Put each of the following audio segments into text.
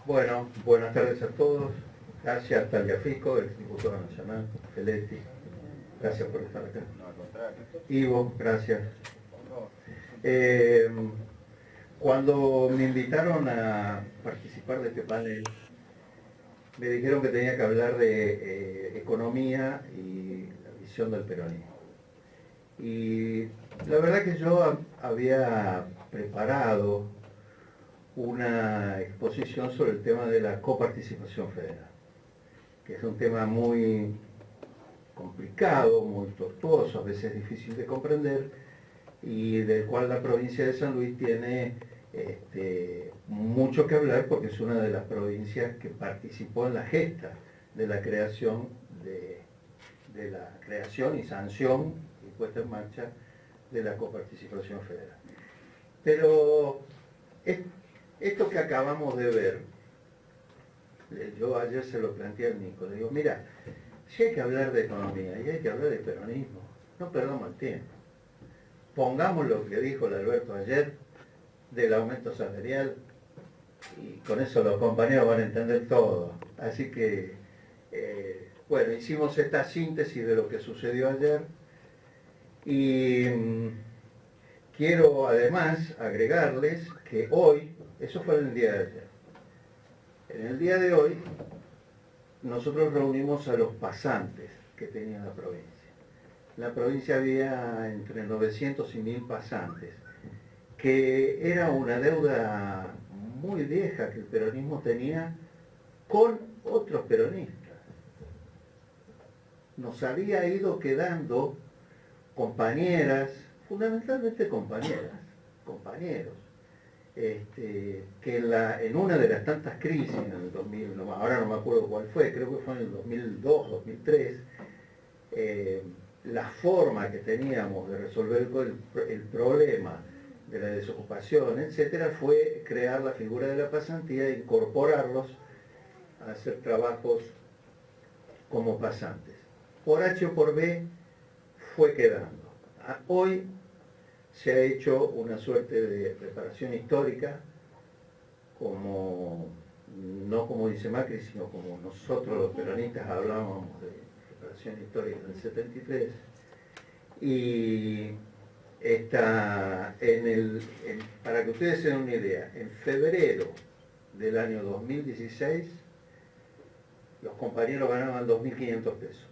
Bueno, buenas tardes a todos. Gracias, Tagliafico, ex diputado nacional, Feletti. Gracias por estar acá. No, al contrario. Ivo, gracias. Eh, Cuando me invitaron a participar de este panel, me dijeron que tenía que hablar de economía y la visión del peronismo. Y la verdad que yo había preparado una exposición sobre el tema de la coparticipación federal, que es un tema muy complicado, muy tortuoso, a veces difícil de comprender, y del cual la provincia de San Luis tiene mucho que hablar porque es una de las provincias que participó en la gesta de la creación y sanción y puesta en marcha de la coparticipación federal. Pero esto que acabamos de ver, yo ayer se lo planteé al Nico, le digo, mira, si hay que hablar de economía y hay que hablar de peronismo, no perdamos el tiempo. Pongamos lo que dijo el Alberto ayer del aumento salarial y con eso los compañeros van a entender todo. Así que, bueno, hicimos esta síntesis de lo que sucedió ayer y quiero además agregarles que hoy, eso fue en el día de ayer, en el día de hoy nosotros reunimos a los pasantes que tenía la provincia. En la provincia había entre 900 y 1000 pasantes, que era una deuda muy vieja que el peronismo tenía con otros peronistas. Nos había ido quedando compañeras, fundamentalmente compañeros, que en una de las tantas crisis, en el 2000, ahora no me acuerdo cuál fue, creo que fue en el 2002, 2003, la forma que teníamos de resolver el problema de la desocupación, etcétera, fue crear la figura de la pasantía e incorporarlos a hacer trabajos como pasantes. Por H o por B fue quedando. Hoy se ha hecho una suerte de reparación histórica, no como dice Macri, sino como nosotros los peronistas hablábamos de reparación histórica en el 73, y está para que ustedes se den una idea, en febrero del año 2016 los compañeros ganaban 2.500 pesos.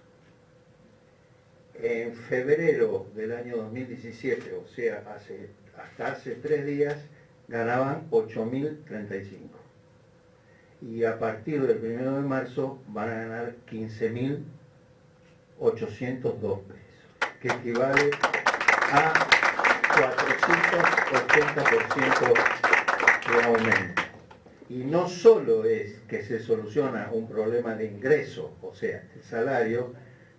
En febrero del año 2017, o sea, hasta hace 3 días, ganaban 8.035. Y a partir del 1 de marzo van a ganar 15.802 pesos, que equivale a 480% de aumento. Y no solo es que se soluciona un problema de ingreso, o sea, el salario,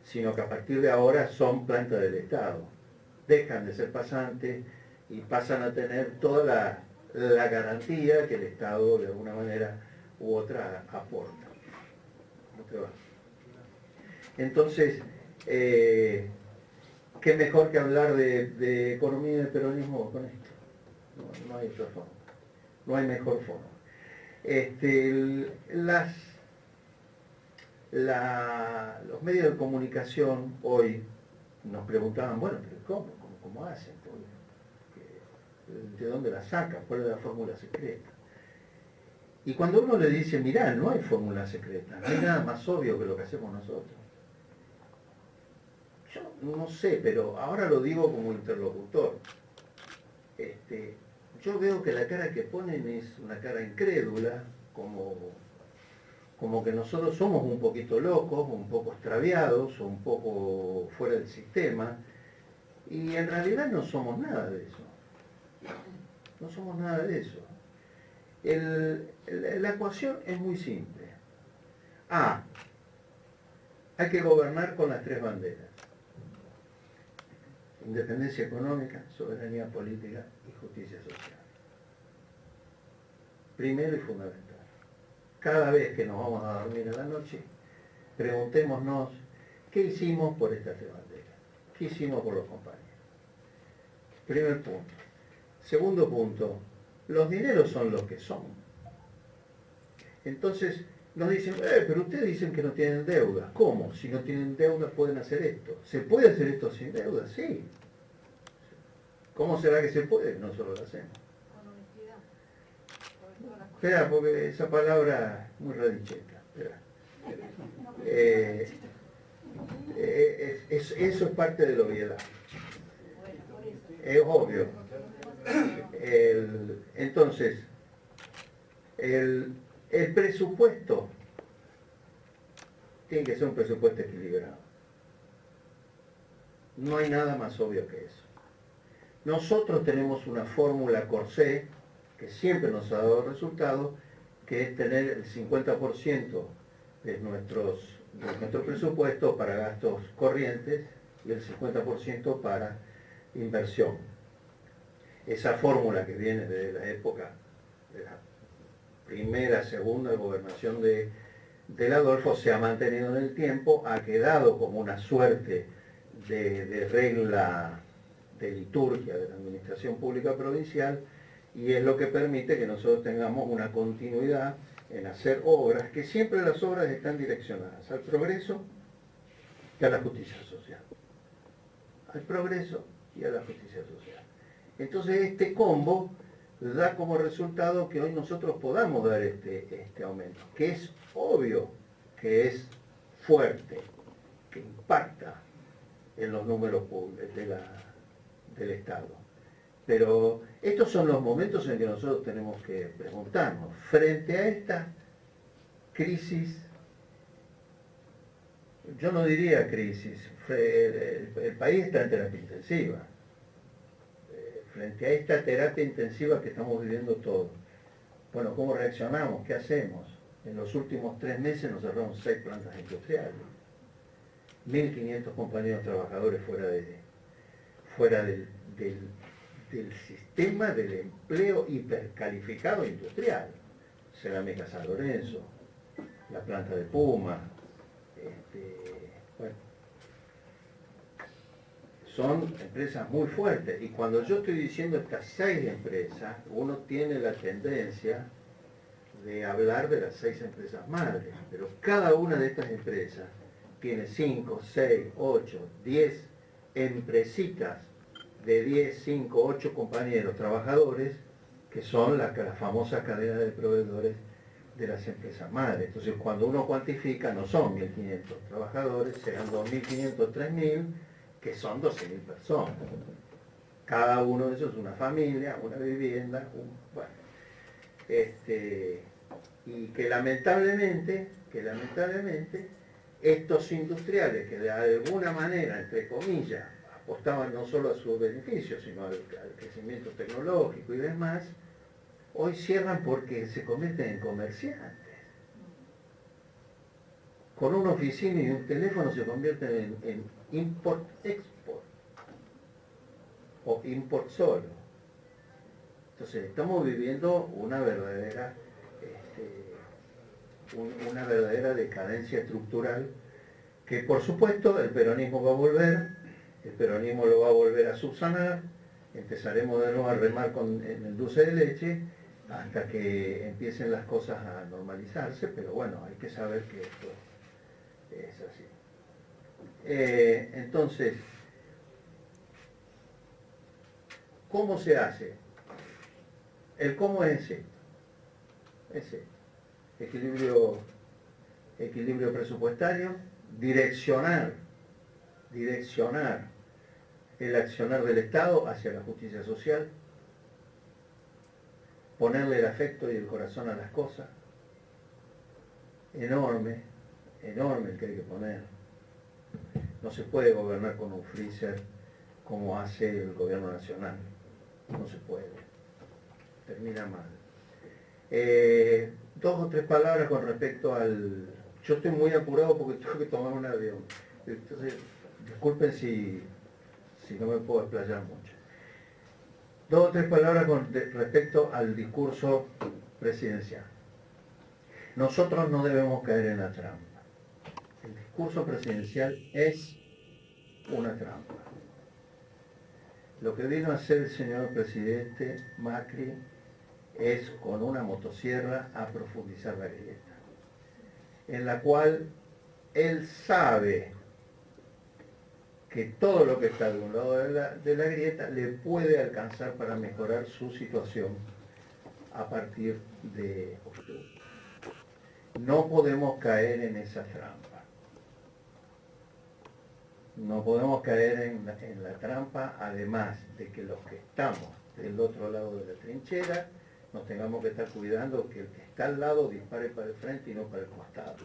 sino que a partir de ahora son planta del Estado. Dejan de ser pasantes y pasan a tener toda la garantía que el Estado de alguna manera u otra aporta. Entonces, ¿qué mejor que hablar de economía y de peronismo con esto? No hay otra forma. No hay mejor forma. Los medios de comunicación hoy nos preguntaban, bueno, pero ¿cómo hacen? ¿De dónde la sacan? ¿Cuál es la fórmula secreta? Y cuando uno le dice, mirá, no hay fórmula secreta, no hay nada más obvio que lo que hacemos nosotros. Yo no sé, pero ahora lo digo como interlocutor. Yo veo que la cara que ponen es una cara incrédula, como que nosotros somos un poquito locos, un poco extraviados, o un poco fuera del sistema, y en realidad no somos nada de eso. No somos nada de eso. La ecuación es muy simple. Hay que gobernar con las 3 banderas: independencia económica, soberanía política y justicia social. Primero y fundamental. Cada vez que nos vamos a dormir en la noche, preguntémonos qué hicimos por estas 3 banderas, qué hicimos por los compañeros. Primer punto. Segundo punto, los dineros son los que son. Entonces nos dicen, pero ustedes dicen que no tienen deuda. ¿Cómo? Si no tienen deuda pueden hacer esto. ¿Se puede hacer esto sin deuda? Sí. ¿Cómo será que se puede? Nosotros lo hacemos. Con honestidad. Espera, porque esa palabra es muy radicheta. Espera. Eso es parte de la obviedad. Es obvio. Entonces, el presupuesto tiene que ser un presupuesto equilibrado. No hay nada más obvio que eso. Nosotros tenemos una fórmula Corsé que siempre nos ha dado resultados, que es tener el 50% de nuestro presupuesto para gastos corrientes y el 50% para inversión. Esa fórmula que viene de la época de la primera, segunda gobernación del Adolfo se ha mantenido en el tiempo, ha quedado como una suerte de regla de liturgia de la administración pública provincial, y es lo que permite que nosotros tengamos una continuidad en hacer obras, que siempre las obras están direccionadas al progreso y a la justicia social. Al progreso y a la justicia social. Entonces este combo da como resultado que hoy nosotros podamos dar este aumento, que es obvio que es fuerte, que impacta en los números del Estado. Pero estos son los momentos en que nosotros tenemos que preguntarnos, frente a esta crisis, yo no diría crisis, el país está en terapia intensiva. Frente a esta terapia intensiva que estamos viviendo todos, bueno, ¿cómo reaccionamos? ¿Qué hacemos? En los últimos 3 meses nos cerraron 6 plantas industriales, 1.500 compañeros trabajadores fuera del sistema del empleo hipercalificado industrial. Cerámica San Lorenzo, la planta de Puma, bueno, son empresas muy fuertes. Y cuando yo estoy diciendo estas 6 empresas, uno tiene la tendencia de hablar de las 6 empresas madres, pero cada una de estas empresas tiene 5, 6, 8, 10 empresitas de 10, 5, 8 compañeros trabajadores, que son la famosa cadena de proveedores de las empresas madres. Entonces, cuando uno cuantifica, no son 1.500 trabajadores, serán 2.500, 3.000, que son 12.000 personas. Cada uno de esos es una familia, una vivienda, bueno. Y que lamentablemente, estos industriales que de alguna manera, entre comillas, apostaban no solo a sus beneficios, sino al crecimiento tecnológico y demás, hoy cierran porque se convierten en comerciantes. Con una oficina y un teléfono se convierten en import-export o import solo. Entonces estamos viviendo una verdadera decadencia estructural que, por supuesto, el peronismo va a volver, el peronismo lo va a volver a subsanar, empezaremos de nuevo a remar en el dulce de leche hasta que empiecen las cosas a normalizarse, pero bueno, hay que saber que esto es así. Entonces, ¿cómo se hace? El cómo es esto. Es esto. Equilibrio presupuestario, direccionar el accionar del Estado hacia la justicia social, ponerle el afecto y el corazón a las cosas, enorme el que hay que poner. No se puede gobernar con un freezer como hace el gobierno nacional, no se puede, termina mal. 2 o 3 palabras con respecto al... Yo estoy muy apurado porque tengo que tomar un avión, entonces disculpen si no me puedo explayar mucho. 2 o 3 palabras con respecto al discurso presidencial. Nosotros no debemos caer en la trampa. El discurso presidencial es una trampa. Lo que vino a hacer el señor presidente Macri es con una motosierra a profundizar la grieta, en la cual él sabe que todo lo que está de un lado de la grieta le puede alcanzar para mejorar su situación a partir de octubre. No podemos caer en esa trampa. No podemos caer en la trampa, además de que los que estamos del otro lado de la trinchera nos tengamos que estar cuidando que el que está al lado dispare para el frente y no para el costado.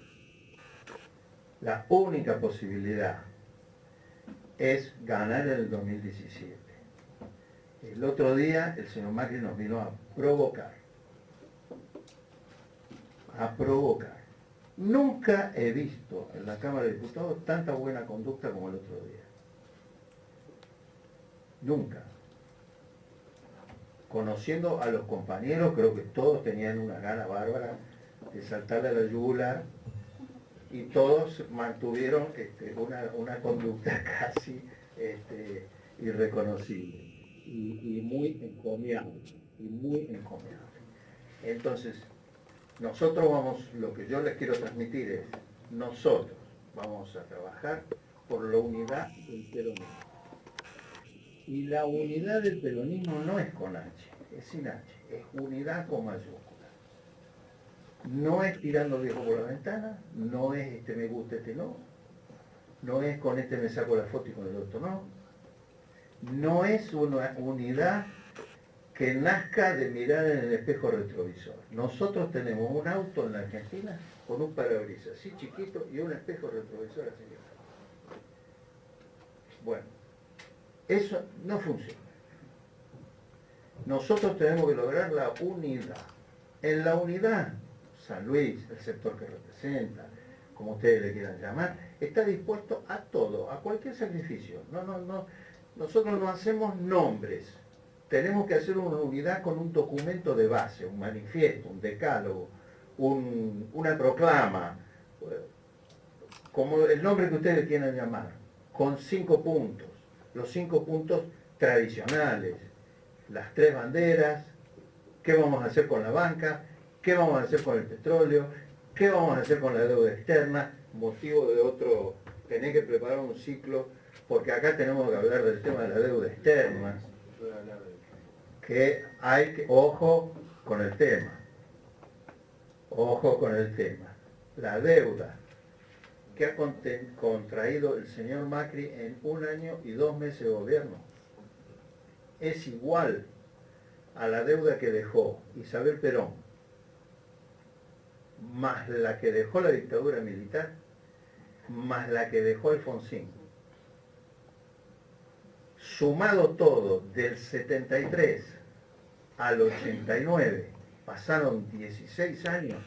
La única posibilidad es ganar en el 2017. El otro día el señor Macri nos vino a provocar. Nunca he visto en la Cámara de Diputados tanta buena conducta como el otro día. Nunca. Conociendo a los compañeros, creo que todos tenían una gana bárbara de saltarle a la yugular y todos mantuvieron una conducta casi irreconocible y muy encomiable. Entonces, lo que yo les quiero transmitir es, nosotros vamos a trabajar por la unidad del peronismo. Y la unidad del peronismo no es con H, es sin H, es unidad con mayúscula. No es tirando viejo por la ventana, no es este me gusta, este no, no es con este me saco la foto y con el otro no. No es una unidad que nazca de mirar en el espejo retrovisor. Nosotros tenemos un auto en la Argentina con un parabrisas así chiquito y un espejo retrovisor así grande. Bueno, eso no funciona. Nosotros tenemos que lograr la unidad. En la unidad, San Luis, el sector que representa, como ustedes le quieran llamar, está dispuesto a todo, a cualquier sacrificio. Nosotros no hacemos nombres. Tenemos que hacer una unidad con un documento de base, un manifiesto, un decálogo, una proclama, como el nombre que ustedes quieran llamar, con 5 puntos. Los 5 puntos tradicionales, las 3 banderas, qué vamos a hacer con la banca, qué vamos a hacer con el petróleo, qué vamos a hacer con la deuda externa, motivo de otro, tenés que preparar un ciclo, porque acá tenemos que hablar del tema de la deuda externa, que hay que, ojo con el tema, la deuda que ha contraído el señor Macri en 1 año y 2 meses de gobierno es igual a la deuda que dejó Isabel Perón, más la que dejó la dictadura militar, más la que dejó Alfonsín. Sumado todo, del 73 al 89, pasaron 16 años,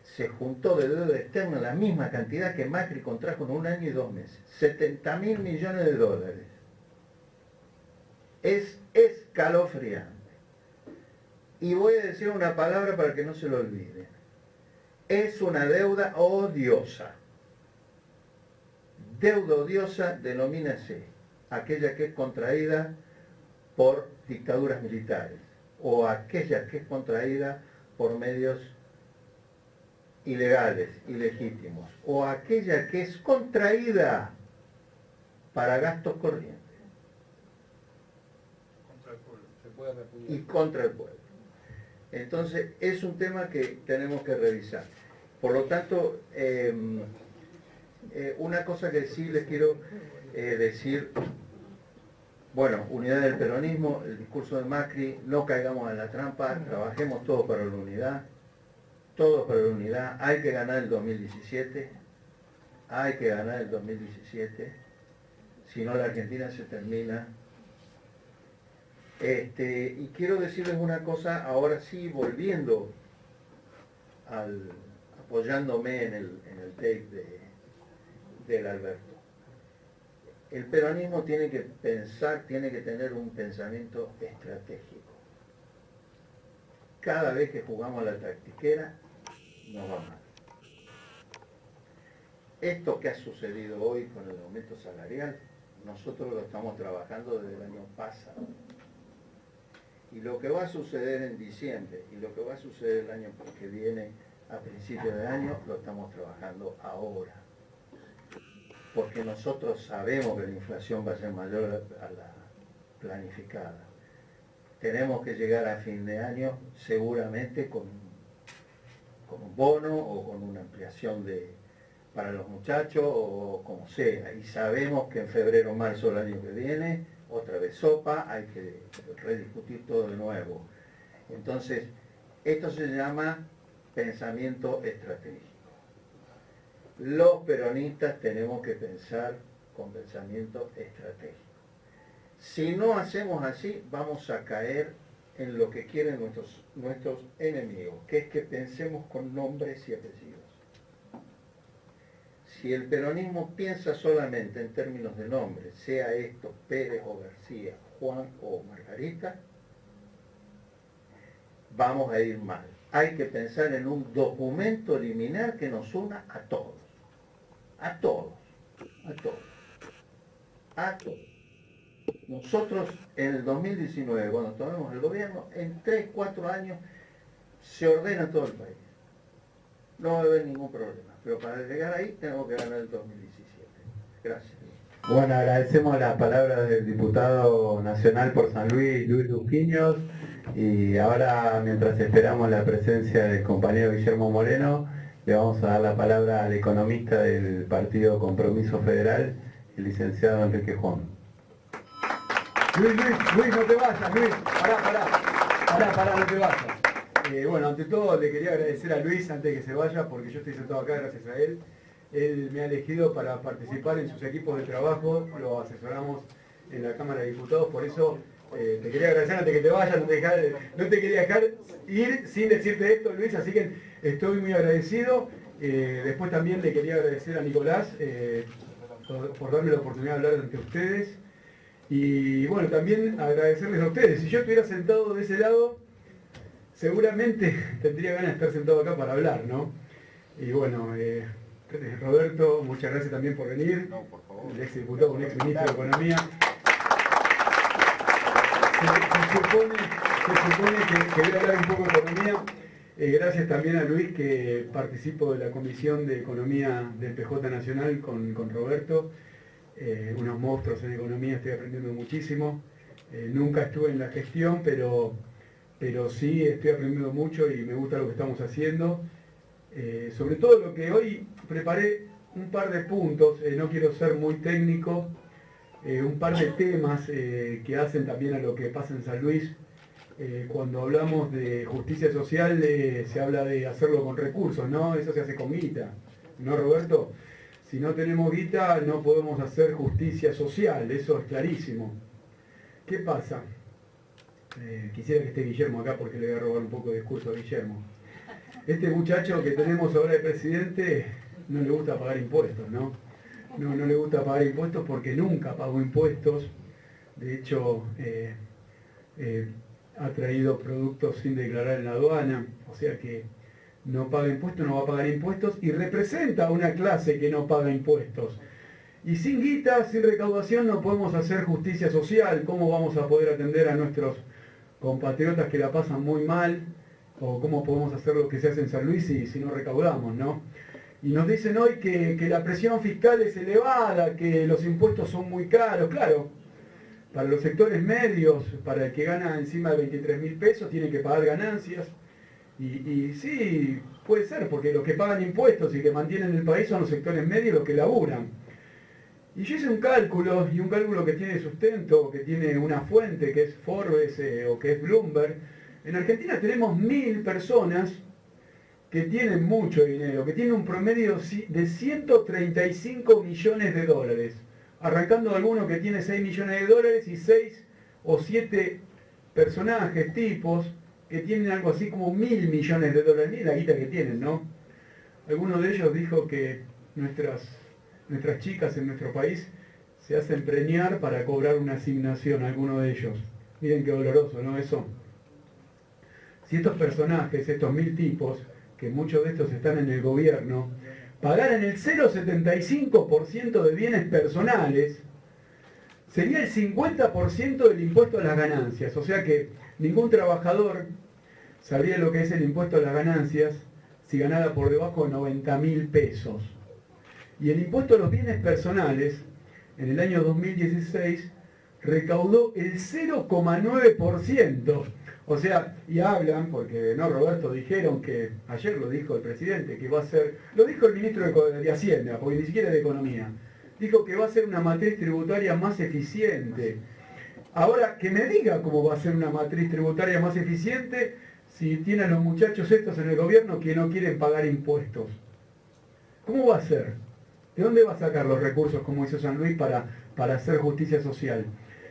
se juntó de deuda externa la misma cantidad que Macri contrajo en 1 año y 2 meses. 70.000 millones de dólares. Es escalofriante. Y voy a decir una palabra para que no se lo olviden. Es una deuda odiosa. Deuda odiosa denomínase aquella que es contraída por dictaduras militares o aquella que es contraída por medios ilegales, ilegítimos, o aquella que es contraída para gastos corrientes. Contra el pueblo, se puede repudiar. Y contra el pueblo. Entonces, es un tema que tenemos que revisar. Por lo tanto, una cosa que sí les quiero decir, bueno, unidad del peronismo, el discurso de Macri, no caigamos en la trampa, trabajemos todos para la unidad, hay que ganar el 2017, si no la Argentina se termina. Y quiero decirles una cosa, ahora sí, volviendo apoyándome en el tape del Alberto. El peronismo tiene que pensar, tiene que tener un pensamiento estratégico. Cada vez que jugamos a la tactiquera, nos va mal. Esto que ha sucedido hoy con el aumento salarial, nosotros lo estamos trabajando desde el año pasado. Y lo que va a suceder en diciembre y lo que va a suceder el año que viene, a principios de año, lo estamos trabajando ahora. Porque nosotros sabemos que la inflación va a ser mayor a la planificada. Tenemos que llegar a fin de año seguramente con un bono o con una ampliación para los muchachos o como sea. Y sabemos que en febrero o marzo del año que viene, otra vez sopa, hay que rediscutir todo de nuevo. Entonces, esto se llama pensamiento estratégico. Los peronistas tenemos que pensar con pensamiento estratégico. Si no hacemos así, vamos a caer en lo que quieren nuestros enemigos, que es que pensemos con nombres y apellidos. Si el peronismo piensa solamente en términos de nombres, sea esto Pérez o García, Juan o Margarita, vamos a ir mal. Hay que pensar en un documento liminar que nos una a todos. A todos. A todos. A todos. Nosotros en el 2019, cuando tomemos el gobierno, en 3, 4 años se ordena todo el país. No va a haber ningún problema. Pero para llegar ahí tenemos que ganar el 2017. Gracias. Bueno, agradecemos las palabras del diputado nacional por San Luis, Luis Luquiños, y ahora, mientras esperamos la presencia del compañero Guillermo Moreno, le vamos a dar la palabra al economista del Partido Compromiso Federal, el licenciado Enrique Juan. Luis, no te vayas, Luis, pará, no te vayas. Bueno, ante todo le quería agradecer a Luis antes de que se vaya, porque yo estoy sentado acá gracias a él. Él me ha elegido para participar en sus equipos de trabajo, lo asesoramos en la Cámara de Diputados, por eso te quería agradecer antes de que te vayas, no te quería dejar ir sin decirte esto, Luis, así que estoy muy agradecido. Después también le quería agradecer a Nicolás por darme la oportunidad de hablar ante ustedes. Y bueno, también agradecerles a ustedes. Si yo estuviera sentado de ese lado, seguramente tendría ganas de estar sentado acá para hablar, ¿no? Y bueno, Roberto, muchas gracias también por venir. No, por favor. El ex diputado, un ex ministro de Economía. Se supone que voy a hablar un poco de economía. Gracias también a Luis, que participo de la Comisión de Economía del PJ Nacional con Roberto. Unos monstruos en economía, estoy aprendiendo muchísimo. Nunca estuve en la gestión, pero sí estoy aprendiendo mucho y me gusta lo que estamos haciendo. Sobre todo lo que hoy preparé un par de puntos, no quiero ser muy técnico, un par de temas que hacen también a lo que pasa en San Luis. Cuando hablamos de justicia social se habla de hacerlo con recursos, ¿no? Eso se hace con guita, ¿no, Roberto? Si no tenemos guita no podemos hacer justicia social, eso es clarísimo. ¿Qué pasa? Quisiera que esté Guillermo acá porque le voy a robar un poco de discurso a Guillermo. Este muchacho que tenemos ahora de presidente no le gusta pagar impuestos, ¿no? No le gusta pagar impuestos porque nunca pagó impuestos. De hecho, ha traído productos sin declarar en la aduana, o sea que no paga impuestos, no va a pagar impuestos y representa a una clase que no paga impuestos. Y sin guita, sin recaudación no podemos hacer justicia social. ¿Cómo vamos a poder atender a nuestros compatriotas que la pasan muy mal? ¿O cómo podemos hacer lo que se hace en San Luis si no recaudamos, ¿no? Y nos dicen hoy que la presión fiscal es elevada, que los impuestos son muy caros. Claro, para los sectores medios, para el que gana encima de 23.000 pesos, tiene que pagar ganancias. Y sí, puede ser, porque los que pagan impuestos y que mantienen el país son los sectores medios los que laburan. Y yo hice un cálculo, y un cálculo que tiene sustento, que tiene una fuente, que es Forbes o que es Bloomberg. En Argentina tenemos 1.000 personas que tienen mucho dinero, que tienen un promedio de 135 millones de dólares. Arrancando de alguno que tiene 6 millones de dólares y 6 o 7 personajes, tipos, que tienen algo así como 1.000 millones de dólares. Ni la guita que tienen, ¿no? Alguno de ellos dijo que nuestras chicas en nuestro país se hacen preñar para cobrar una asignación, alguno de ellos. Miren qué doloroso, ¿no? Eso. Si estos personajes, estos 1.000 tipos, que muchos de estos están en el gobierno, pagaran el 0,75% de bienes personales, sería el 50% del impuesto a las ganancias. O sea que ningún trabajador sabría lo que es el impuesto a las ganancias si ganara por debajo de 90.000 pesos. Y el impuesto a los bienes personales, en el año 2016, recaudó el 0,9%. O sea, y hablan, porque no, Roberto, dijeron que, ayer lo dijo el presidente, que va a ser, lo dijo el ministro de Hacienda, porque ni siquiera de Economía, dijo que va a ser una matriz tributaria más eficiente. Ahora, que me diga cómo va a ser una matriz tributaria más eficiente si tiene a los muchachos estos en el gobierno que no quieren pagar impuestos. ¿Cómo va a ser? ¿De dónde va a sacar los recursos, como hizo San Luis, para hacer justicia social?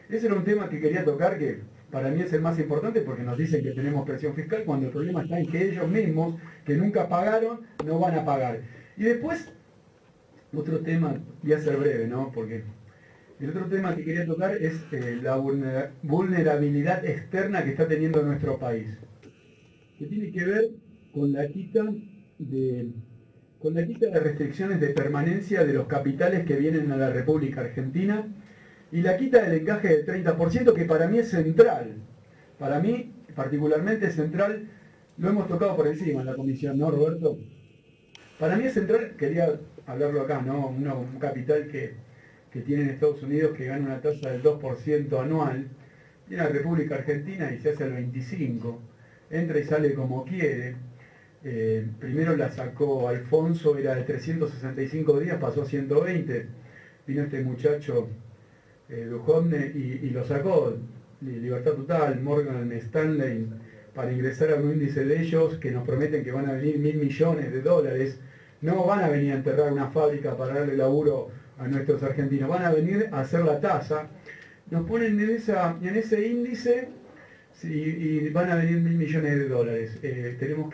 Ese era un tema que quería tocar, que para mí es el más importante, porque nos dicen que tenemos presión fiscal, cuando el problema está en que ellos mismos, que nunca pagaron, no van a pagar. Y después, otro tema, voy a ser breve, ¿no? Porque el otro tema que quería tocar es la vulnerabilidad externa que está teniendo nuestro país, que tiene que ver con la quita de restricciones de permanencia de los capitales que vienen a la República Argentina y la quita del encaje del 30%, que para mí es central. Para mí, particularmente es central, lo hemos tocado por encima en la comisión, ¿no, Roberto? Para mí es central, quería hablarlo acá, ¿no? Un capital que tiene en Estados Unidos que gana una tasa del 2% anual, viene a la República Argentina y se hace el 25%, entra y sale como quiere. Primero la sacó Alfonso, era de 365 días, pasó a 120. Vino este muchacho Duhovne y lo sacó. Libertad Total, Morgan Stanley, para ingresar a un índice de ellos que nos prometen que van a venir $1.000 millones. No van a venir a enterrar una fábrica para darle laburo a nuestros argentinos, van a venir a hacer la tasa. Nos ponen en ese índice. Sí, y van a venir $1.000 millones. Tenemos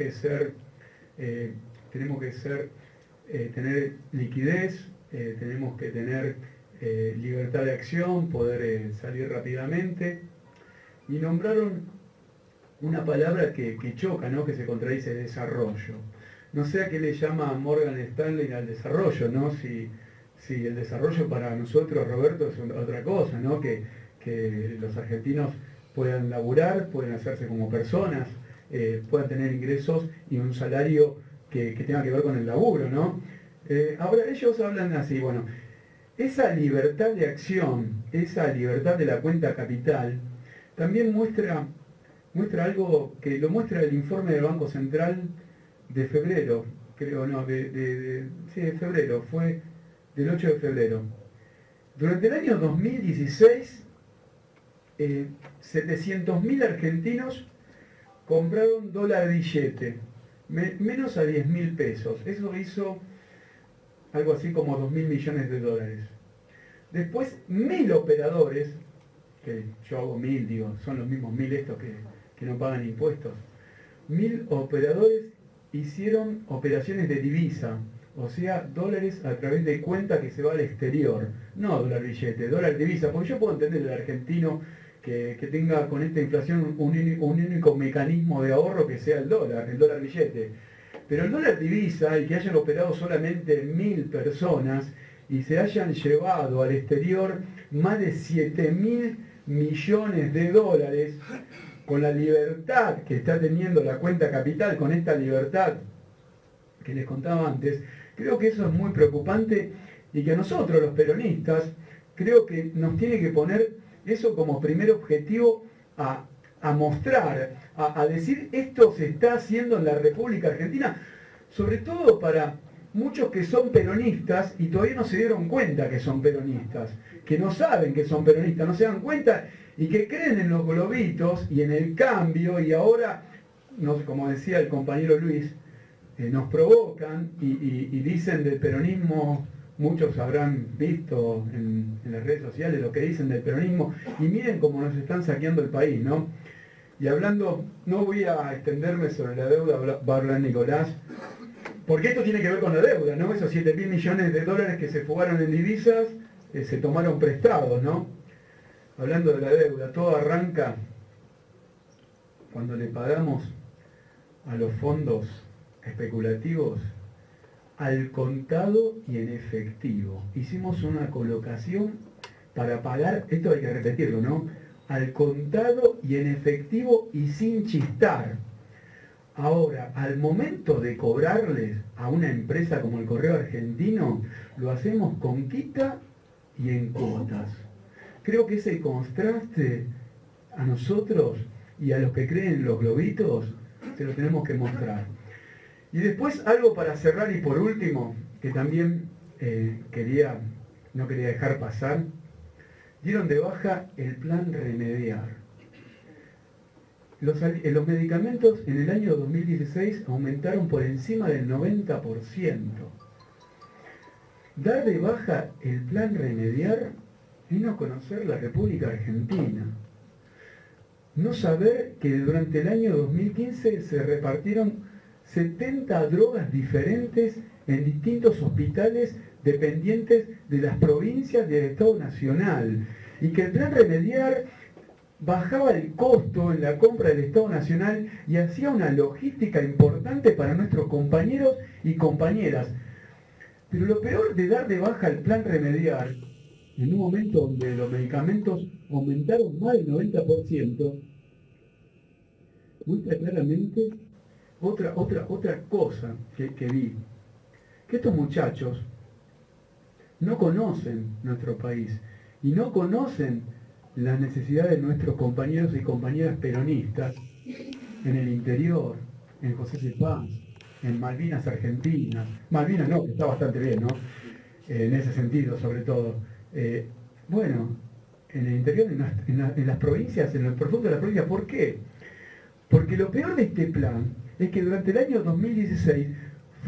que tener liquidez, tenemos que tener libertad de acción, poder salir rápidamente. Y nombraron una palabra que choca, ¿no? Que se contradice: desarrollo. No sé a qué le llama Morgan Stanley al desarrollo, ¿no? Si el desarrollo para nosotros, Roberto, es otra cosa, ¿no? Que los argentinos puedan laburar, puedan hacerse como personas, puedan tener ingresos y un salario que tenga que ver con el laburo, ¿no? Ahora ellos hablan así, bueno, esa libertad de acción, esa libertad de la cuenta capital, también muestra algo que lo muestra el informe del Banco Central de febrero, creo, no, de febrero, fue del 8 de febrero. Durante el año 2016, 700.000 argentinos compraron dólar billete, menos a 10.000 pesos. Eso hizo algo así como $2.000 millones. Después, 1.000 operadores, que yo hago 1.000, digo, son los mismos 1.000 estos que no pagan impuestos. 1.000 operadores hicieron operaciones de divisa, o sea, dólares a través de cuenta que se va al exterior. No dólar billete, dólar divisa, porque yo puedo entender el argentino que tenga con esta inflación un único mecanismo de ahorro que sea el dólar billete. Pero el dólar divisa, y que hayan operado solamente 1.000 personas y se hayan llevado al exterior más de $7.000 millones, con la libertad que está teniendo la cuenta capital, con esta libertad que les contaba antes, creo que eso es muy preocupante y que a nosotros los peronistas creo que nos tiene que poner eso como primer objetivo a mostrar, a decir: esto se está haciendo en la República Argentina, sobre todo para muchos que son peronistas y todavía no se dieron cuenta que son peronistas, que no saben que son peronistas, no se dan cuenta y que creen en los globitos y en el cambio, y ahora, como decía el compañero Luis, nos provocan y dicen del peronismo. Muchos habrán visto en las redes sociales lo que dicen del peronismo, y miren cómo nos están saqueando el país, ¿no? Y hablando, no voy a extenderme sobre la deuda, va a hablar Nicolás, porque esto tiene que ver con la deuda, ¿no? Esos $7.000 millones que se fugaron en divisas, se tomaron prestados, ¿no? Hablando de la deuda, todo arranca cuando le pagamos a los fondos especulativos al contado y en efectivo. Hicimos una colocación para pagar, esto hay que repetirlo, ¿no? al contado y en efectivo y sin chistar. Ahora, al momento de cobrarles a una empresa como el Correo Argentino, lo hacemos con quita y en cuotas. Creo que ese contraste a nosotros y a los que creen en los globitos, se lo tenemos que mostrar. Y después algo para cerrar y por último, que también no quería dejar pasar, dieron de baja el plan Remediar. Los medicamentos en el año 2016 aumentaron por encima del 90%. Dar de baja el plan Remediar es no conocer la República Argentina. No saber que durante el año 2015 se repartieron 70 drogas diferentes en distintos hospitales dependientes de las provincias del Estado Nacional y que el plan Remediar bajaba el costo en la compra del Estado Nacional y hacía una logística importante para nuestros compañeros y compañeras. Pero lo peor de dar de baja el plan Remediar, en un momento donde los medicamentos aumentaron más del 90%, muestra claramente otra cosa que vi. Que estos muchachos no conocen nuestro país y no conocen las necesidades de nuestros compañeros y compañeras peronistas en el interior, en José C. Paz, en Malvinas Argentinas. Malvinas no, que está bastante bien, ¿no? En ese sentido, sobre todo. Bueno, en el interior, en las provincias, en el profundo de las provincias. ¿Por qué? Porque lo peor de este plan es que durante el año 2016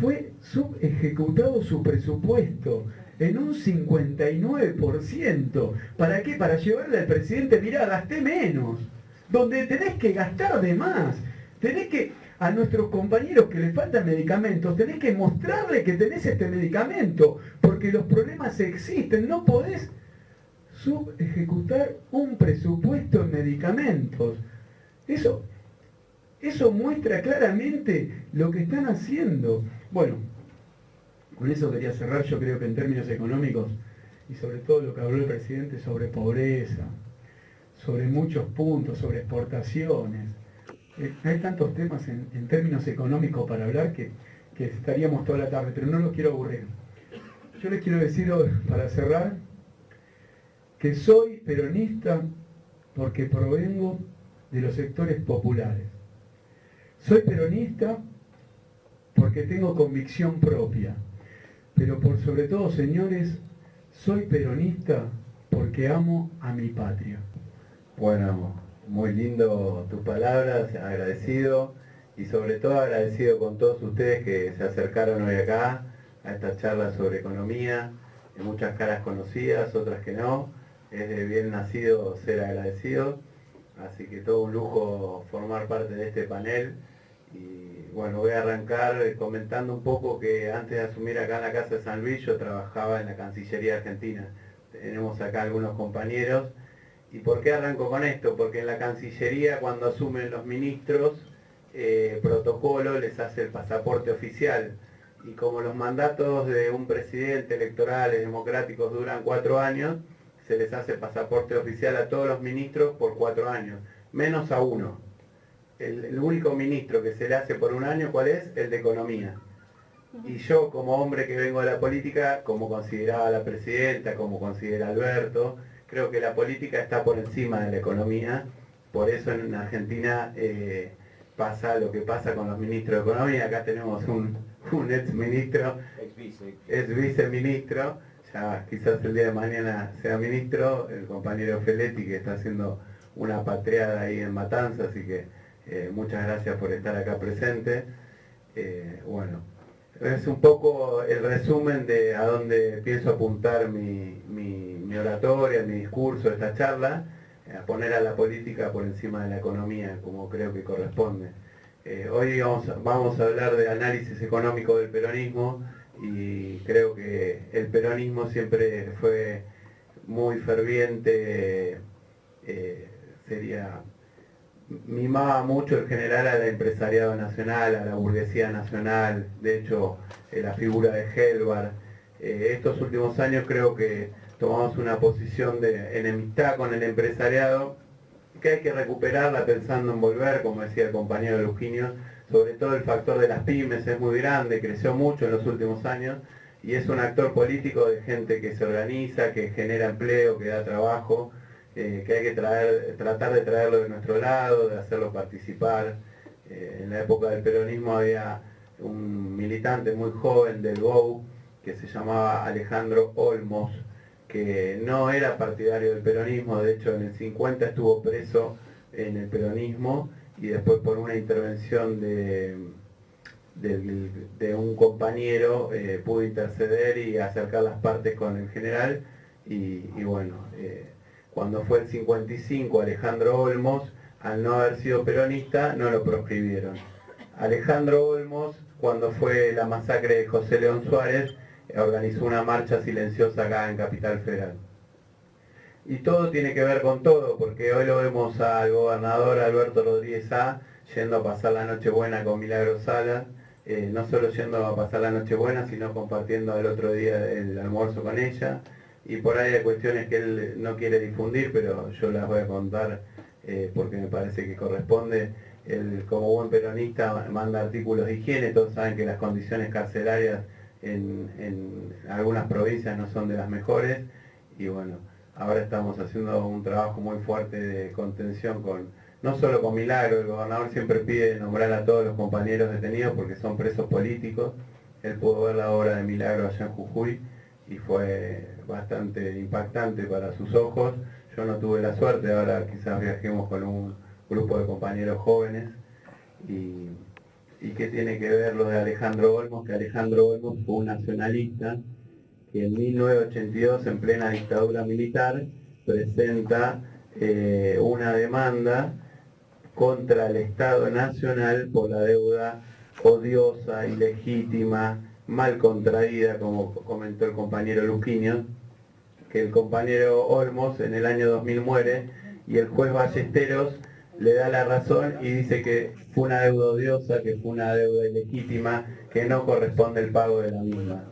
fue subejecutado su presupuesto en un 59%. ¿Para qué? Para llevarle al presidente, mirá, gasté menos. Donde tenés que gastar de más. Tenés que, a nuestros compañeros que les faltan medicamentos, tenés que mostrarle que tenés este medicamento, porque los problemas existen. No podés subejecutar un presupuesto en medicamentos. Eso muestra claramente lo que están haciendo. Bueno, con eso quería cerrar. Yo creo que en términos económicos, y sobre todo lo que habló el presidente sobre pobreza, sobre muchos puntos, sobre exportaciones, hay tantos temas en términos económicos para hablar que estaríamos toda la tarde, pero no los quiero aburrir. Yo les quiero decir hoy, para cerrar, que soy peronista porque provengo de los sectores populares. Soy peronista porque tengo convicción propia. Pero por sobre todo, señores, soy peronista porque amo a mi patria. Bueno, muy lindo tus palabras, agradecido y sobre todo agradecido con todos ustedes que se acercaron hoy acá a esta charla sobre economía. Hay muchas caras conocidas, otras que no. Es de bien nacido ser agradecido, así que todo un lujo formar parte de este panel. Y bueno, voy a arrancar comentando un poco que antes de asumir acá en la Casa de San Luis yo trabajaba en la Cancillería Argentina. Tenemos acá algunos compañeros. ¿Y por qué arranco con esto? Porque en la Cancillería, cuando asumen los ministros, protocolo les hace el pasaporte oficial. Y como los mandatos de un presidente electorales democráticos duran 4 años, se les hace pasaporte oficial a todos los ministros por 4 años, menos a uno. El único ministro que se le hace por un año, ¿cuál es? El de Economía. Y yo, como hombre que vengo de la política, como consideraba la presidenta, como considera Alberto, creo que la política está por encima de la economía. Por eso en Argentina pasa lo que pasa con los ministros de Economía. Acá tenemos un ex ministro, ex viceministro, ya quizás el día de mañana sea ministro, el compañero Feletti, que está haciendo una patreada ahí en Matanzas, así que muchas gracias por estar acá presente. Bueno, es un poco el resumen de a dónde pienso apuntar mi oratoria, mi discurso, esta charla, a poner a la política por encima de la economía, como creo que corresponde. Hoy vamos a hablar de análisis económico del peronismo, y creo que el peronismo siempre fue muy ferviente, mimaba mucho en general al empresariado nacional, a la burguesía nacional. De hecho, la figura de Helvar. Estos últimos años creo que tomamos una posición de enemistad con el empresariado, que hay que recuperarla pensando en volver, como decía el compañero Luquinio, sobre todo el factor de las pymes es muy grande, creció mucho en los últimos años, y es un actor político de gente que se organiza, que genera empleo, que da trabajo, que hay que tratar de traerlo de nuestro lado, de hacerlo participar. En la época del peronismo había un militante muy joven del GOU que se llamaba Alejandro Olmos, que no era partidario del peronismo, de hecho en el 50 estuvo preso en el peronismo y después por una intervención de un compañero pudo interceder y acercar las partes con el general y bueno, cuando fue el 55 Alejandro Olmos, al no haber sido peronista, no lo proscribieron. Alejandro Olmos, cuando fue la masacre de José León Suárez, organizó una marcha silenciosa acá en Capital Federal. Y todo tiene que ver con todo, porque hoy lo vemos al gobernador Alberto Rodríguez A. yendo a pasar la Nochebuena con Milagro Salas, no solo yendo a pasar la Nochebuena, sino compartiendo al otro día el almuerzo con ella. Y por ahí hay cuestiones que él no quiere difundir, pero yo las voy a contar porque me parece que corresponde. Él, como buen peronista, manda artículos de higiene. Todos saben que las condiciones carcelarias en algunas provincias no son de las mejores. Y bueno, ahora estamos haciendo un trabajo muy fuerte de contención no solo con Milagro. El gobernador siempre pide nombrar a todos los compañeros detenidos porque son presos políticos. Él pudo ver la obra de Milagro allá en Jujuy y fue bastante impactante para sus ojos. Yo no tuve la suerte, ahora quizás viajemos con un grupo de compañeros jóvenes. ¿Y qué tiene que ver lo de Alejandro Olmos? Que Alejandro Olmos fue un nacionalista que en 1982, en plena dictadura militar, presenta una demanda contra el Estado Nacional por la deuda odiosa, ilegítima, mal contraída, como comentó el compañero Luquinio, que el compañero Olmos en el año 2000 muere y el juez Ballesteros le da la razón y dice que fue una deuda odiosa, que fue una deuda ilegítima, que no corresponde el pago de la misma.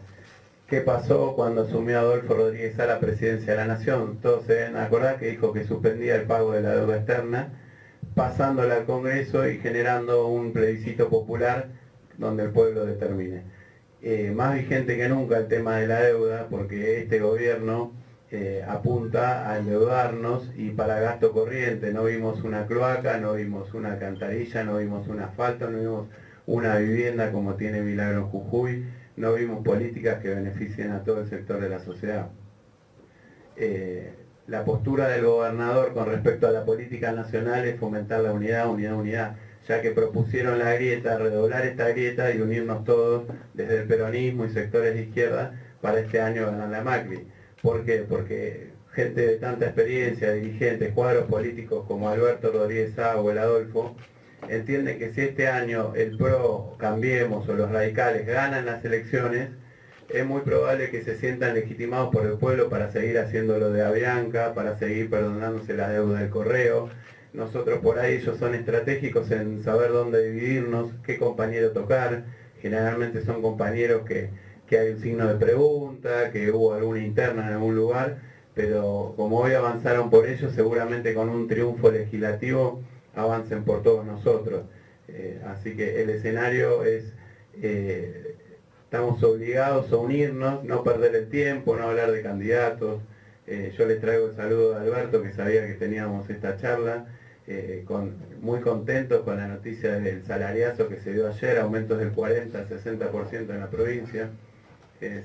¿Qué pasó cuando asumió Adolfo Rodríguez A la presidencia de la Nación? Todos se deben acordar que dijo que suspendía el pago de la deuda externa, pasándola al Congreso y generando un plebiscito popular donde el pueblo determine. Más vigente que nunca el tema de la deuda, porque este gobierno apunta a endeudarnos y para gasto corriente. No vimos una cloaca, no vimos una alcantarilla, no vimos un asfalto, no vimos una vivienda como tiene Milagro en Jujuy, no vimos políticas que beneficien a todo el sector de la sociedad. La postura del gobernador con respecto a la política nacional es fomentar la unidad, ya que propusieron la grieta, redoblar esta grieta y unirnos todos desde el peronismo y sectores de izquierda para este año ganar la Macri. ¿Por qué? Porque gente de tanta experiencia, dirigentes, cuadros políticos como Alberto Rodríguez A o el Adolfo, entienden que si este año el PRO, Cambiemos o los radicales ganan las elecciones, es muy probable que se sientan legitimados por el pueblo para seguir haciendo lo de Avianca, para seguir perdonándose las deudas del correo. Nosotros por ahí, ellos son estratégicos en saber dónde dividirnos, qué compañero tocar. Generalmente son compañeros que hay un signo de pregunta, que hubo alguna interna en algún lugar, pero como hoy avanzaron por ellos, seguramente con un triunfo legislativo avancen por todos nosotros. Así que el escenario es, estamos obligados a unirnos, no perder el tiempo, no hablar de candidatos. Yo les traigo el saludo de Alberto, que sabía que teníamos esta charla, muy contentos con la noticia del salariazo que se dio ayer, aumentos del 40 al 60% en la provincia.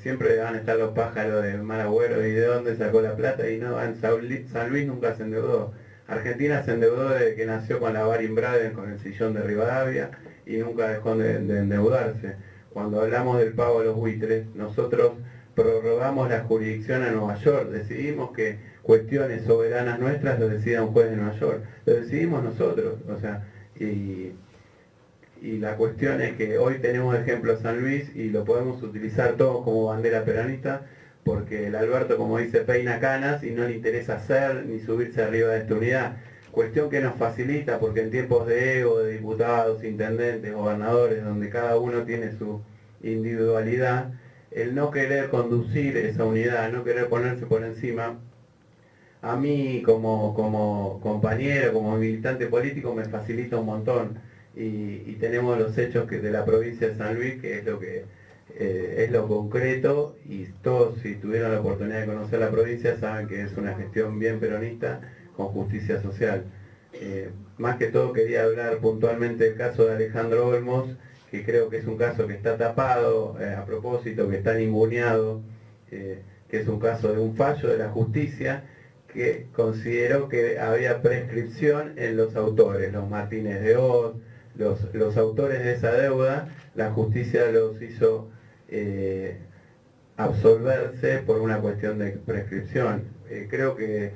Siempre van a estar los pájaros de mal agüero y de dónde sacó la plata, y no, en San Luis nunca se endeudó. Argentina se endeudó desde que nació con la Baring Brothers, con el sillón de Rivadavia, y nunca dejó de endeudarse. Cuando hablamos del pago de los buitres, nosotros prorrogamos la jurisdicción a Nueva York, decidimos que cuestiones soberanas nuestras lo decida un juez de Nueva York, lo decidimos nosotros, o sea, y la cuestión es que hoy tenemos ejemplo San Luis y lo podemos utilizar todos como bandera peronista, porque el Alberto, como dice, peina canas y no le interesa hacer ni subirse arriba de esta unidad. Cuestión que nos facilita, porque en tiempos de ego, de diputados, intendentes, gobernadores, donde cada uno tiene su individualidad, el no querer conducir esa unidad, no querer ponerse por encima, a mí como compañero, como militante político, me facilita un montón. Y tenemos los hechos de la provincia de San Luis, que es lo concreto, y todos, si tuvieron la oportunidad de conocer la provincia, saben que es una gestión bien peronista con justicia social. Más que todo quería hablar puntualmente del caso de Alejandro Olmos, que creo que es un caso que está tapado a propósito, que está ninguneado, que es un caso de un fallo de la justicia que consideró que había prescripción en los autores, los Martínez de Oz, los autores de esa deuda. La justicia los hizo absolverse por una cuestión de prescripción. Creo que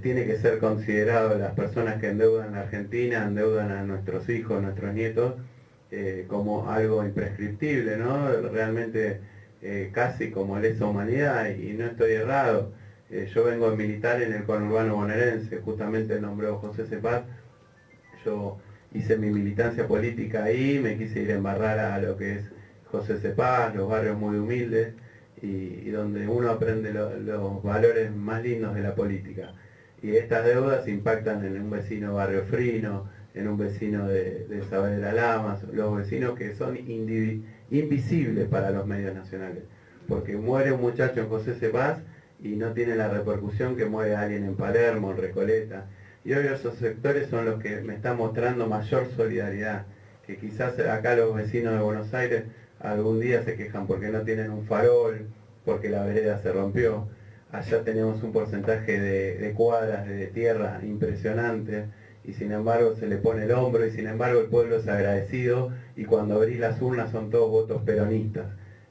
tiene que ser considerado las personas que endeudan a Argentina, endeudan a nuestros hijos, nuestros nietos, como algo imprescriptible, ¿no? Realmente casi como lesa humanidad, y no estoy errado. Yo vengo de militar en el conurbano bonaerense, justamente nombró José Cepaz. Yo hice mi militancia política ahí, me quise ir a embarrar a lo que es José Cepaz, los barrios muy humildes, y donde uno aprende los valores más lindos de la política. Y estas deudas impactan en un vecino Barrio Frino, en un vecino de Saavedra Lamas, los vecinos que son invisibles para los medios nacionales. Porque muere un muchacho en José Cepaz y no tiene la repercusión que muere alguien en Palermo, en Recoleta. Y hoy esos sectores son los que me están mostrando mayor solidaridad, que quizás acá los vecinos de Buenos Aires algún día se quejan porque no tienen un farol, porque la vereda se rompió. Allá tenemos un porcentaje de cuadras de tierra impresionante, y sin embargo se le pone el hombro, y sin embargo el pueblo es agradecido, y cuando abrís las urnas son todos votos peronistas.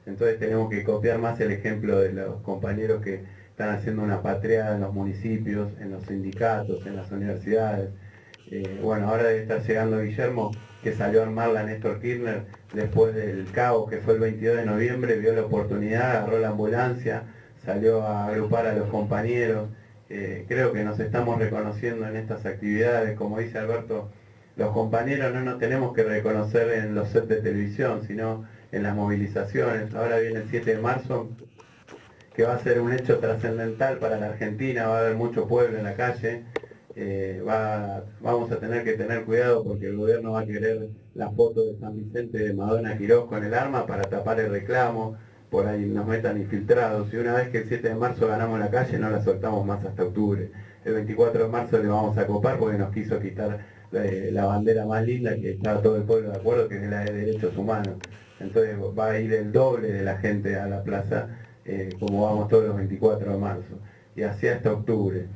Entonces tenemos que copiar más el ejemplo de los compañeros que están haciendo una patriada en los municipios, en los sindicatos, en las universidades. Bueno, ahora debe estar llegando Guillermo, que salió a armar la Néstor Kirchner después del caos que fue el 22 de noviembre, vio la oportunidad, agarró la ambulancia, salió a agrupar a los compañeros. Creo que nos estamos reconociendo en estas actividades. Como dice Alberto, los compañeros no nos tenemos que reconocer en los sets de televisión, sino en las movilizaciones. Ahora viene el 7 de marzo, que va a ser un hecho trascendental para la Argentina. Va a haber mucho pueblo en la calle. Vamos a tener que tener cuidado porque el gobierno va a querer la foto de San Vicente de Madonna Quirós con el arma para tapar el reclamo. Por ahí nos metan infiltrados, y una vez que el 7 de marzo ganamos la calle no la soltamos más hasta octubre. El 24 de marzo le vamos a copar porque nos quiso quitar la bandera más linda, que estaba todo el pueblo de acuerdo, que es la de derechos humanos. Entonces va a ir el doble de la gente a la plaza, como vamos todos los 24 de marzo, y así hasta octubre.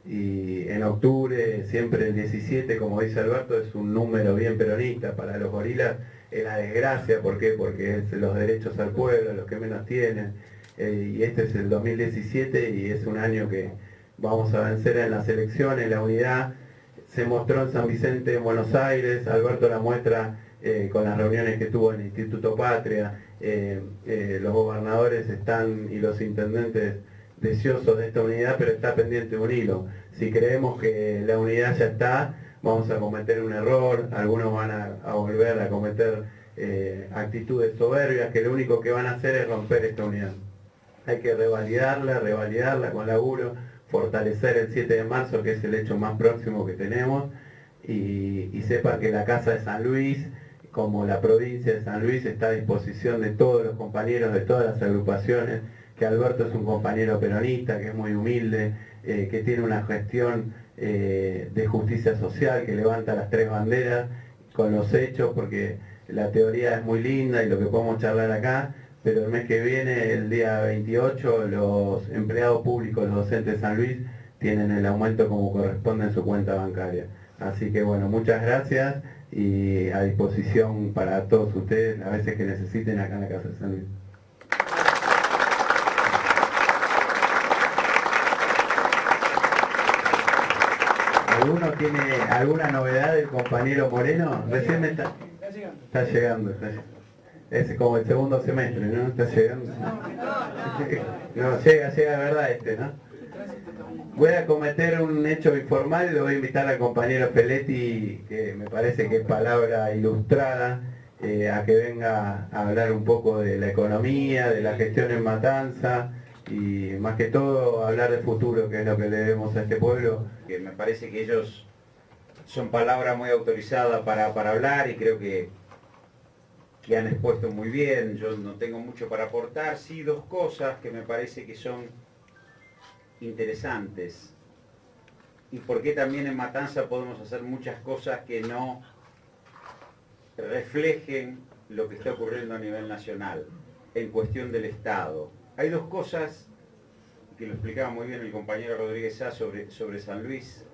Y en octubre, siempre el 17, como dice Alberto, es un número bien peronista. Para los gorilas es la desgracia. ¿Por qué? Porque es los derechos al pueblo, los que menos tienen. Y este es el 2017 y es un año que vamos a vencer en las elecciones. La unidad se mostró en San Vicente, en Buenos Aires. Alberto la muestra con las reuniones que tuvo en el Instituto Patria. Los gobernadores están, y los intendentes, deseosos de esta unidad, pero está pendiente un hilo. Si creemos que la unidad ya está, vamos a cometer un error. Algunos van a volver a cometer actitudes soberbias, que lo único que van a hacer es romper esta unidad. Hay que revalidarla con laburo, fortalecer el 7 de marzo, que es el hecho más próximo que tenemos, y sepa que la Casa de San Luis, como la provincia de San Luis, está a disposición de todos los compañeros de todas las agrupaciones, que Alberto es un compañero peronista, que es muy humilde, que tiene una gestión de justicia social, que levanta las tres banderas con los hechos, porque la teoría es muy linda y lo que podemos charlar acá, pero el mes que viene, el día 28, los empleados públicos, los docentes de San Luis, tienen el aumento como corresponde en su cuenta bancaria. Así que bueno, muchas gracias y a disposición para todos ustedes, a veces que necesiten, acá en la Casa de San Luis. ¿Alguno tiene alguna novedad del compañero Moreno? Recién me está llegando. Es como el segundo semestre, ¿no? Está llegando. No, llega de verdad ¿no? Voy a cometer un hecho informal y lo voy a invitar al compañero Peletti, que me parece que es palabra ilustrada, a que venga a hablar un poco de la economía, de la gestión en Matanza, y más que todo hablar de futuro, que es lo que le debemos a este pueblo. Que me parece que ellos son palabras muy autorizadas para hablar y creo que han expuesto muy bien. Yo no tengo mucho para aportar, sí dos cosas que me parece que son interesantes. Y por qué también en Matanza podemos hacer muchas cosas que no reflejen lo que está ocurriendo a nivel nacional en cuestión del Estado. Hay dos cosas que lo explicaba muy bien el compañero Rodríguez Sá sobre San Luis,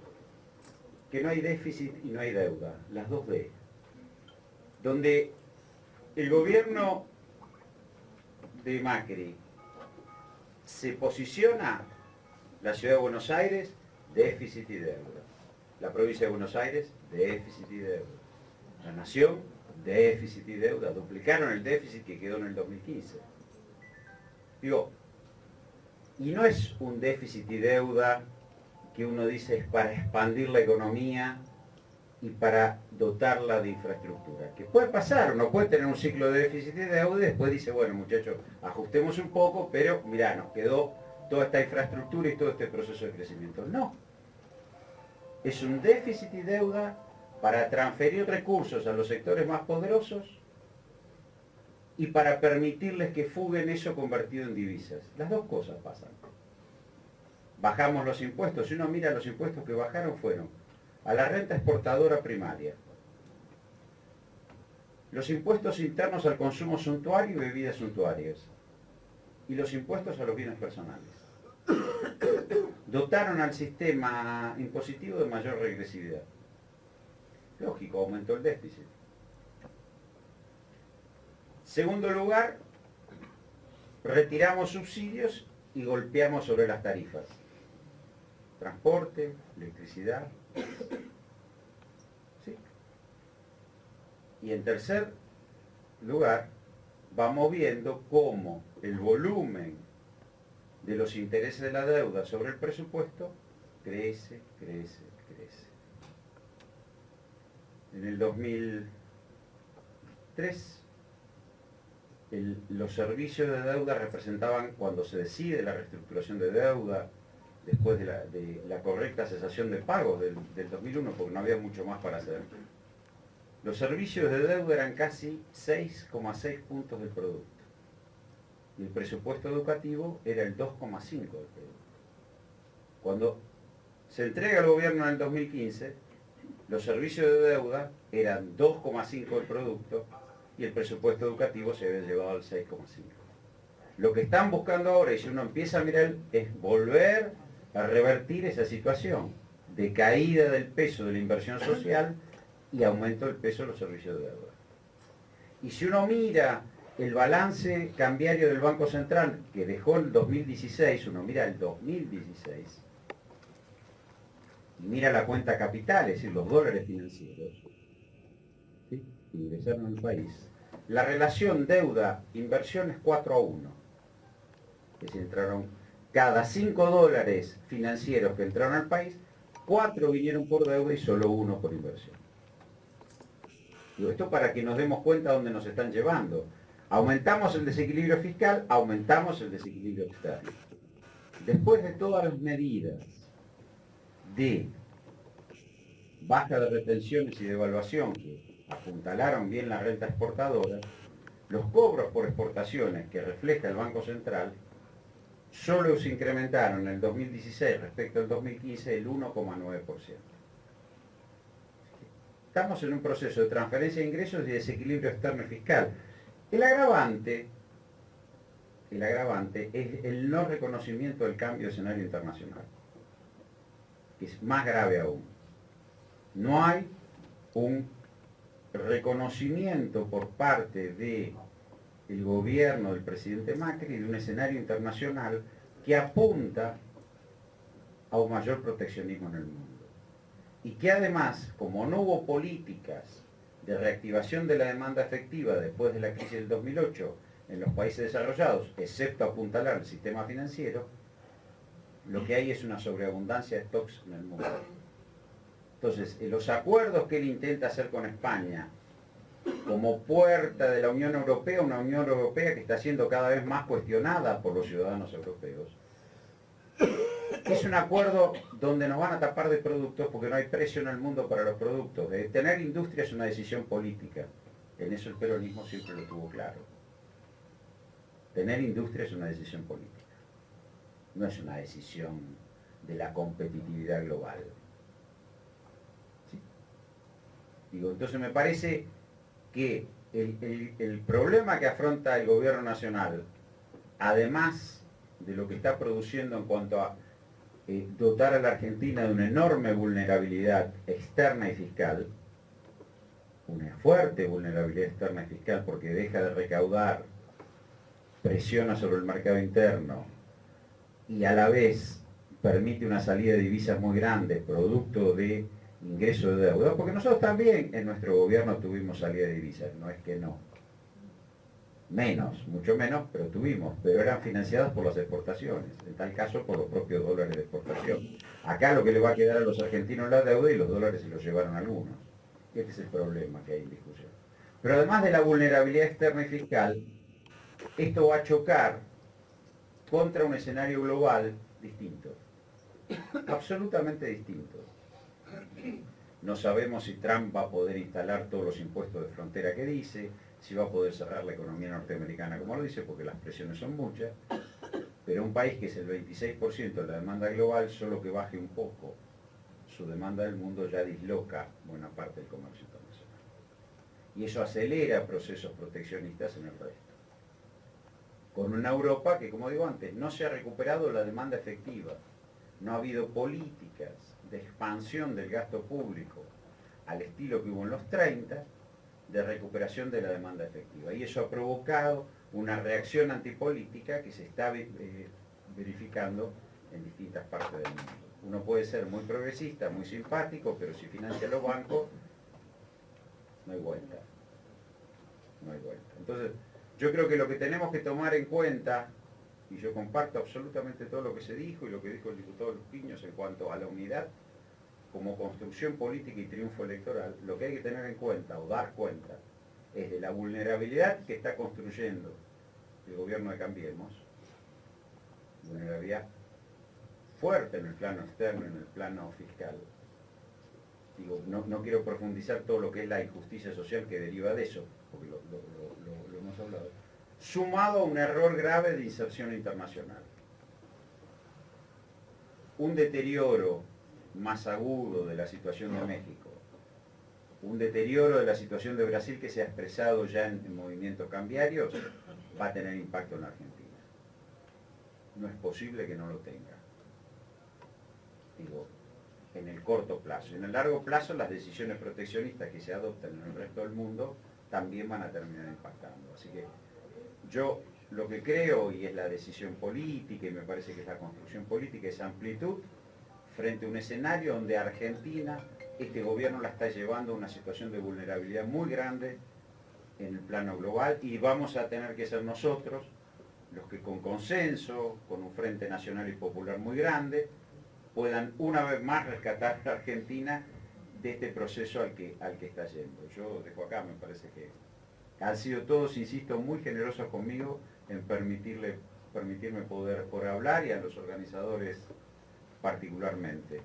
que no hay déficit y no hay deuda, las dos D. Donde el gobierno de Macri se posiciona, la ciudad de Buenos Aires, déficit y deuda. La provincia de Buenos Aires, déficit y deuda. La nación, déficit y deuda. Duplicaron el déficit que quedó en el 2015. Digo, y no es un déficit y deuda que uno dice es para expandir la economía y para dotarla de infraestructura. Que puede pasar, uno puede tener un ciclo de déficit y deuda y después dice, bueno muchachos, ajustemos un poco, pero mirá, nos quedó toda esta infraestructura y todo este proceso de crecimiento. No. Es un déficit y deuda para transferir recursos a los sectores más poderosos y para permitirles que fuguen eso convertido en divisas. Las dos cosas pasan. Bajamos los impuestos. Si uno mira los impuestos que bajaron fueron a la renta exportadora primaria, los impuestos internos al consumo suntuario y bebidas suntuarias, y los impuestos a los bienes personales. Dotaron al sistema impositivo de mayor regresividad. Lógico, aumentó el déficit. Segundo lugar, retiramos subsidios y golpeamos sobre las tarifas. Transporte, electricidad. ¿Sí? Y en tercer lugar, vamos viendo cómo el volumen de los intereses de la deuda sobre el presupuesto crece, crece, crece. En el 2003, los servicios de deuda representaban, cuando se decide la reestructuración de deuda, después de la correcta cesación de pagos del 2001, porque no había mucho más para hacer, los servicios de deuda eran casi 6,6 puntos del producto. Y el presupuesto educativo era el 2,5 del producto. Cuando se entrega al gobierno en el 2015, los servicios de deuda eran 2,5 del producto y el presupuesto educativo se había llevado al 6,5. Lo que están buscando ahora, y si uno empieza a mirar, es volver a revertir esa situación de caída del peso de la inversión social y aumento del peso de los servicios de deuda. Y si uno mira el balance cambiario del Banco Central que dejó el 2016, uno mira el 2016, y mira la cuenta capital, es decir, los dólares financieros, ¿sí?, que ingresaron al país, la relación deuda-inversión es 4:1. Es decir, entraron cada 5 dólares financieros que entraron al país, 4 vinieron por deuda y solo 1 por inversión. Digo, esto para que nos demos cuenta de dónde nos están llevando. Aumentamos el desequilibrio fiscal, aumentamos el desequilibrio externo. Después de todas las medidas de baja de retenciones y devaluación que apuntalaron bien la renta exportadora, los cobros por exportaciones que refleja el Banco Central solo se incrementaron en el 2016 respecto al 2015 el 1,9%. Estamos en un proceso de transferencia de ingresos y desequilibrio externo y fiscal. El agravante es el no reconocimiento del cambio de escenario internacional, que es más grave aún. No hay un reconocimiento por parte del gobierno del presidente Macri de un escenario internacional que apunta a un mayor proteccionismo en el mundo. Y que además, como no hubo políticas de reactivación de la demanda efectiva después de la crisis del 2008 en los países desarrollados, excepto apuntalar el sistema financiero, lo que hay es una sobreabundancia de stocks en el mundo. Entonces, los acuerdos que él intenta hacer con España como puerta de la Unión Europea, una Unión Europea que está siendo cada vez más cuestionada por los ciudadanos europeos. Es un acuerdo donde nos van a tapar de productos porque no hay precio en el mundo para los productos. Tener industria es una decisión política. En eso el peronismo siempre lo tuvo claro. Tener industria es una decisión política. No es una decisión de la competitividad global. ¿Sí? Digo, entonces me parece que el problema que afronta el gobierno nacional, además de lo que está produciendo en cuanto a dotar a la Argentina de una enorme vulnerabilidad externa y fiscal, una fuerte vulnerabilidad externa y fiscal porque deja de recaudar, presiona sobre el mercado interno y a la vez permite una salida de divisas muy grande, producto de ingreso de deuda, porque nosotros también en nuestro gobierno tuvimos salida de divisas, no es que no. Menos, mucho menos, pero eran financiadas por las exportaciones, en tal caso por los propios dólares de exportación. Acá lo que le va a quedar a los argentinos es la deuda y los dólares se los llevaron algunos. Este es el problema que hay en discusión. Pero además de la vulnerabilidad externa y fiscal, esto va a chocar contra un escenario global distinto, absolutamente distinto. No sabemos si Trump va a poder instalar todos los impuestos de frontera que dice, si va a poder cerrar la economía norteamericana como lo dice, porque las presiones son muchas, pero un país que es el 26% de la demanda global, solo que baje un poco su demanda del mundo ya disloca buena parte del comercio internacional. Y eso acelera procesos proteccionistas en el resto. Con una Europa que, como digo antes, no se ha recuperado la demanda efectiva. No ha habido políticas de expansión del gasto público al estilo que hubo en los 30, de recuperación de la demanda efectiva. Y eso ha provocado una reacción antipolítica que se está verificando en distintas partes del mundo. Uno puede ser muy progresista, muy simpático, pero si financia los bancos, no hay vuelta. No hay vuelta. Entonces, yo creo que lo que tenemos que tomar en cuenta, y yo comparto absolutamente todo lo que se dijo y lo que dijo el diputado Lupiños en cuanto a la unidad como construcción política y triunfo electoral, lo que hay que tener en cuenta o dar cuenta es de la vulnerabilidad que está construyendo el gobierno de Cambiemos, vulnerabilidad fuerte en el plano externo, en el plano fiscal. Digo, no quiero profundizar todo lo que es la injusticia social que deriva de eso, porque lo hemos hablado, sumado a un error grave de inserción internacional. Un deterioro más agudo de la situación de México, un deterioro de la situación de Brasil que se ha expresado ya en movimientos cambiarios, va a tener impacto en la Argentina. No es posible que no lo tenga. Digo, en el corto plazo. En el largo plazo, las decisiones proteccionistas que se adoptan en el resto del mundo también van a terminar impactando. Así que yo lo que creo, y es la decisión política, y me parece que es la construcción política, es amplitud frente a un escenario donde Argentina, este gobierno la está llevando a una situación de vulnerabilidad muy grande en el plano global, y vamos a tener que ser nosotros los que con consenso, con un frente nacional y popular muy grande, puedan una vez más rescatar a la Argentina de este proceso al que está yendo. Yo dejo acá, me parece que han sido todos, insisto, muy generosos conmigo en permitirme poder hablar, y a los organizadores particularmente.